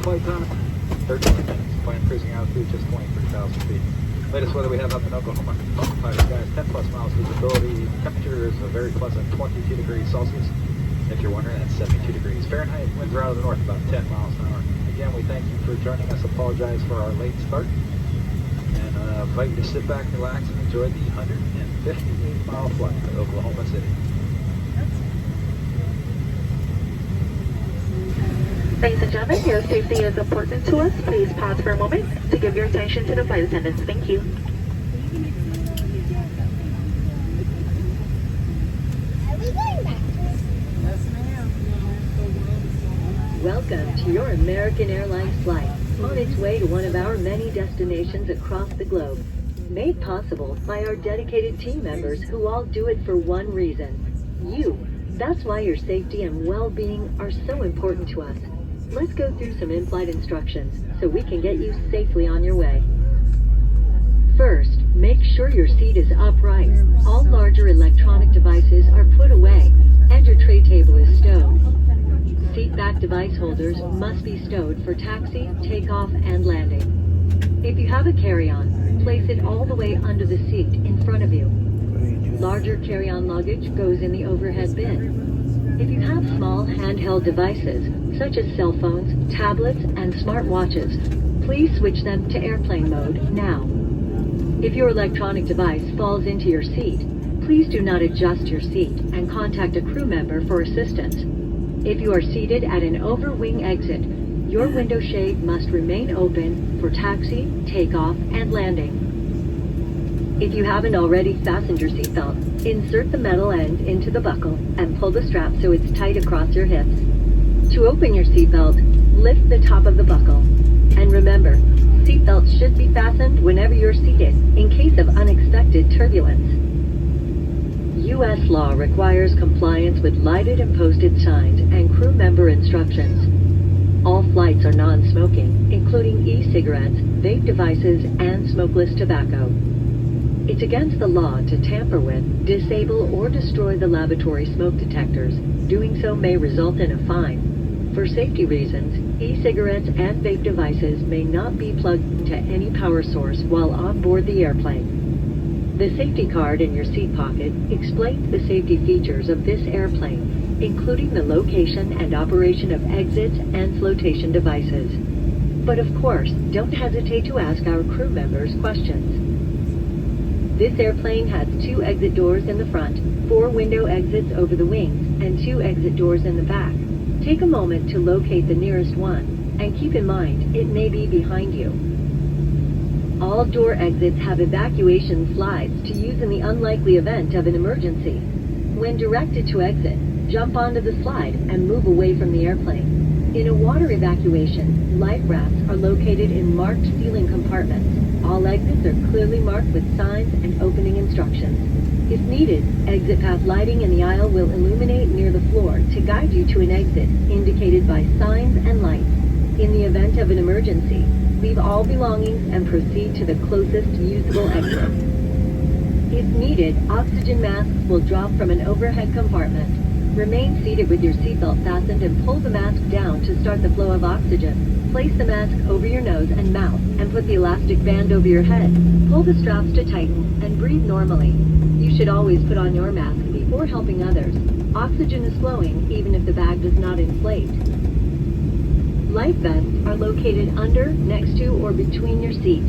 flight time, 13 minutes. Plane cruising altitude just 23,000 feet. Latest weather we have up in Oklahoma. Cloudy skies, 10 plus miles visibility. Temperature is a very pleasant 22 degrees Celsius. If you're wondering, that's 72 degrees Fahrenheit. Winds are out of the north about 10 miles an hour. Again, we thank you for joining us. Apologize for our late start. And invite you to sit back, relax, and enjoy the 158-mile flight to Oklahoma City. Ladies and gentlemen, your safety is important to us. Please pause for a moment to give your attention to the flight attendants. Thank you. Are we going back? Yes, ma'am. Welcome to your American Airlines flight, on its way to one of our many destinations across the globe. Made possible by our dedicated team members who all do it for one reason: you. That's why your safety and well-being are so important to us. Let's go through some in-flight instructions so we can get you safely on your way. First, make sure your seat is upright. All larger electronic devices are put away, and your tray table is stowed. Seat back device holders must be stowed for taxi, takeoff, and landing. If you have a carry-on, place it all the way under the seat in front of you. Larger carry-on luggage goes in the overhead bin. If you have small handheld devices, such as cell phones, tablets, and smartwatches, please switch them to airplane mode now. If your electronic device falls into your seat, please do not adjust your seat and contact a crew member for assistance. If you are seated at an overwing exit, your window shade must remain open for taxi, takeoff, and landing. If you haven't already fastened your seatbelt, insert the metal end into the buckle and pull the strap so it's tight across your hips. To open your seatbelt, lift the top of the buckle. And remember, seatbelts should be fastened whenever you're seated in case of unexpected turbulence. U.S. law requires compliance with lighted and posted signs and crew member instructions. All flights are non-smoking, including e-cigarettes, vape devices, and smokeless tobacco. It's against the law to tamper with, disable, or destroy the lavatory smoke detectors. Doing so may result in a fine. For safety reasons, e-cigarettes and vape devices may not be plugged into any power source while on board the airplane. The safety card in your seat pocket explains the safety features of this airplane, including the location and operation of exits and flotation devices. But of course, don't hesitate to ask our crew members questions. This airplane has 2 exit doors in the front, 4 window exits over the wings, and 2 exit doors in the back. Take a moment to locate the nearest one, and keep in mind, it may be behind you. All door exits have evacuation slides to use in the unlikely event of an emergency. When directed to exit, jump onto the slide and move away from the airplane. In a water evacuation, life rafts are located in marked ceiling compartments. All exits are clearly marked with signs and opening instructions. If needed, exit path lighting in the aisle will illuminate near the floor to guide you to an exit, indicated by signs and lights. In the event of an emergency, leave all belongings and proceed to the closest usable exit. If needed, oxygen masks will drop from an overhead compartment. Remain seated with your seatbelt fastened and pull the mask down to start the flow of oxygen. Place the mask over your nose and mouth and put the elastic band over your head. Pull the straps to tighten and breathe normally. You should always put on your mask before helping others. Oxygen is flowing even if the bag does not inflate. Life vests are located under, next to, or between your seat.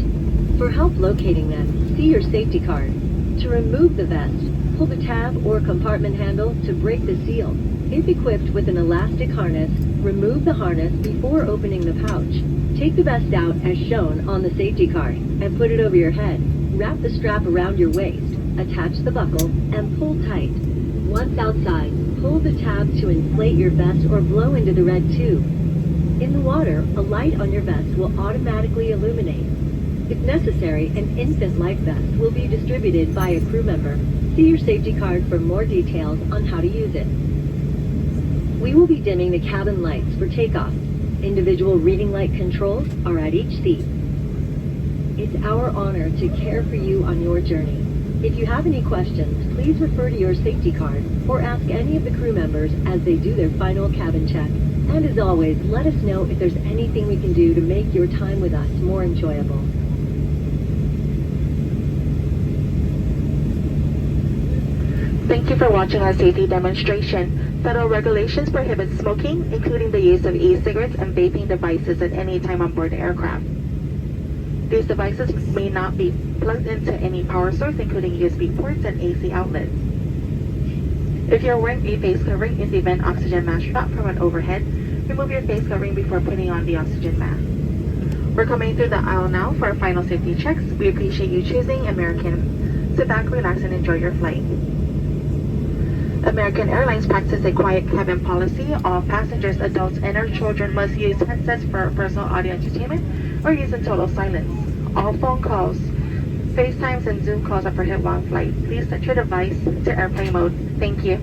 For help locating them, see your safety card. To remove the vest, pull the tab or compartment handle to break the seal. If equipped with an elastic harness, remove the harness before opening the pouch. Take the vest out as shown on the safety card and put it over your head. Wrap the strap around your waist, attach the buckle, and pull tight. Once outside, pull the tab to inflate your vest or blow into the red tube. In the water, a light on your vest will automatically illuminate. If necessary, an infant life vest will be distributed by a crew member. See your safety card for more details on how to use it. We will be dimming the cabin lights for takeoff. Individual reading light controls are at each seat. It's our honor to care for you on your journey. If you have any questions, please refer to your safety card or ask any of the crew members as they do their final cabin check. And as always, let us know if there's anything we can do to make your time with us more enjoyable. Thank you for watching our safety demonstration. Federal regulations prohibit smoking, including the use of e-cigarettes and vaping devices at any time on board the aircraft. These devices may not be plugged into any power source, including USB ports and AC outlets. If you're wearing a face covering in the event oxygen mask drop from an overhead, remove your face covering before putting on the oxygen mask. We're coming through the aisle now for our final safety checks. We appreciate you choosing American. Sit back, relax, and enjoy your flight. American Airlines practices a quiet cabin policy. All passengers, adults, and our children must use headsets for personal audio entertainment or use in total silence. All phone calls, FaceTimes, and Zoom calls are prohibited while on flight. Please set your device to airplane mode. Thank you.